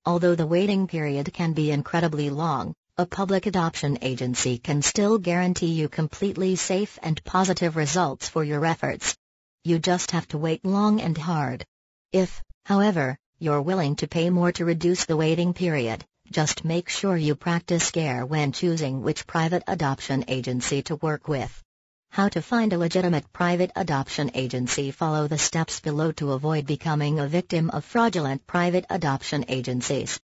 Although the waiting period can be incredibly long, a public adoption agency can still guarantee you completely safe and positive results for your efforts. You just have to wait long and hard. If, however, you're willing to pay more to reduce the waiting period, just make sure you practice care when choosing which private adoption agency to work with. How to find a legitimate private adoption agency. Follow the steps below to avoid becoming a victim of fraudulent private adoption agencies.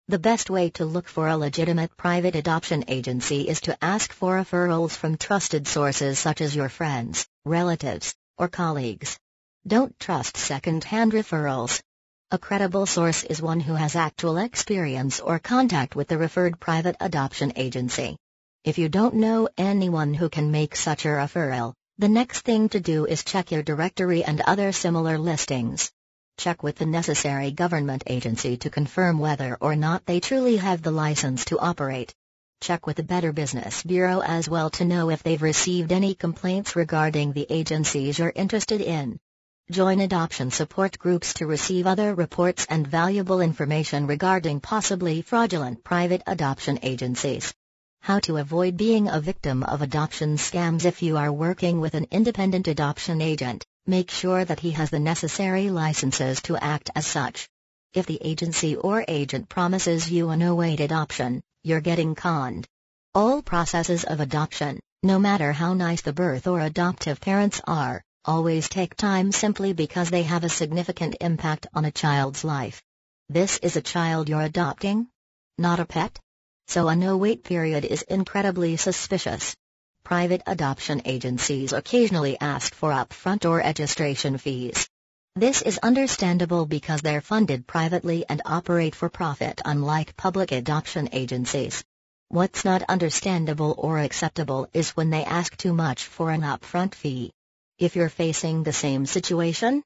The best way to look for a legitimate private adoption agency is to ask for referrals from trusted sources such as your friends, relatives, or colleagues. Don't trust second-hand referrals. A credible source is one who has actual experience or contact with the referred private adoption agency. If you don't know anyone who can make such a referral, the next thing to do is check your directory and other similar listings. Check with the necessary government agency to confirm whether or not they truly have the license to operate. Check with the Better Business Bureau as well to know if they've received any complaints regarding the agencies you're interested in. Join adoption support groups to receive other reports and valuable information regarding possibly fraudulent private adoption agencies. How to avoid being a victim of adoption scams. If you are working with an independent adoption agent, make sure that he has the necessary licenses to act as such. If the agency or agent promises you a no-wait adoption, you're getting conned. All processes of adoption, no matter how nice the birth or adoptive parents are, always take time simply because they have a significant impact on a child's life. This is a child you're adopting? Not a pet? So a no-wait period is incredibly suspicious. Private adoption agencies occasionally ask for upfront or registration fees. This is understandable because they're funded privately and operate for profit, unlike public adoption agencies. What's not understandable or acceptable is when they ask too much for an upfront fee. If you're facing the same situation,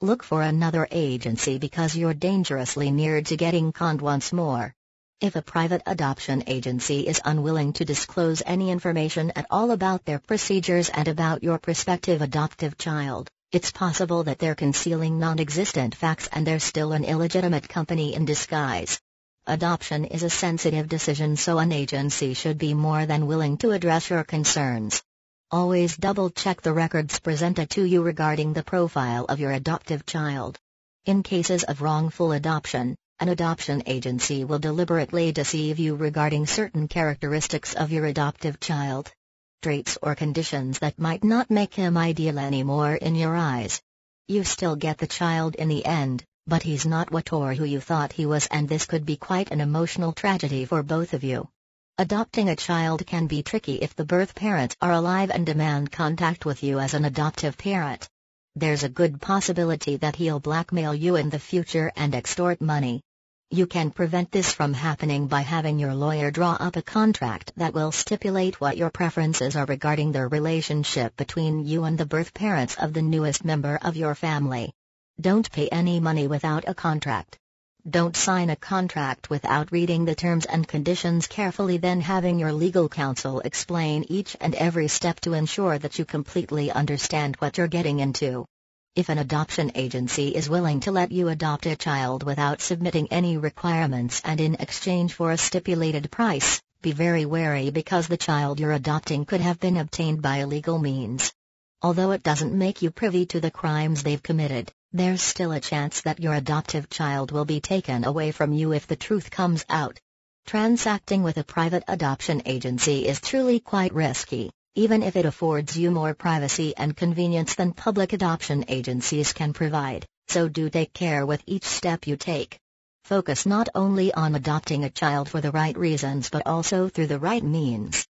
look for another agency because you're dangerously near to getting conned once more. If a private adoption agency is unwilling to disclose any information at all about their procedures and about your prospective adoptive child, it's possible that they're concealing non-existent facts and they're still an illegitimate company in disguise. Adoption is a sensitive decision, so an agency should be more than willing to address your concerns. Always double-check the records presented to you regarding the profile of your adoptive child. In cases of wrongful adoption, an adoption agency will deliberately deceive you regarding certain characteristics of your adoptive child. Traits or conditions that might not make him ideal anymore in your eyes. You still get the child in the end, but he's not what or who you thought he was, and this could be quite an emotional tragedy for both of you. Adopting a child can be tricky if the birth parents are alive and demand contact with you as an adoptive parent. There's a good possibility that he'll blackmail you in the future and extort money. You can prevent this from happening by having your lawyer draw up a contract that will stipulate what your preferences are regarding the relationship between you and the birth parents of the newest member of your family. Don't pay any money without a contract. Don't sign a contract without reading the terms and conditions carefully, then having your legal counsel explain each and every step to ensure that you completely understand what you're getting into. If an adoption agency is willing to let you adopt a child without submitting any requirements and in exchange for a stipulated price, be very wary because the child you're adopting could have been obtained by illegal means. Although it doesn't make you privy to the crimes they've committed, there's still a chance that your adoptive child will be taken away from you if the truth comes out. Transacting with a private adoption agency is truly quite risky, even if it affords you more privacy and convenience than public adoption agencies can provide, so do take care with each step you take. Focus not only on adopting a child for the right reasons but also through the right means.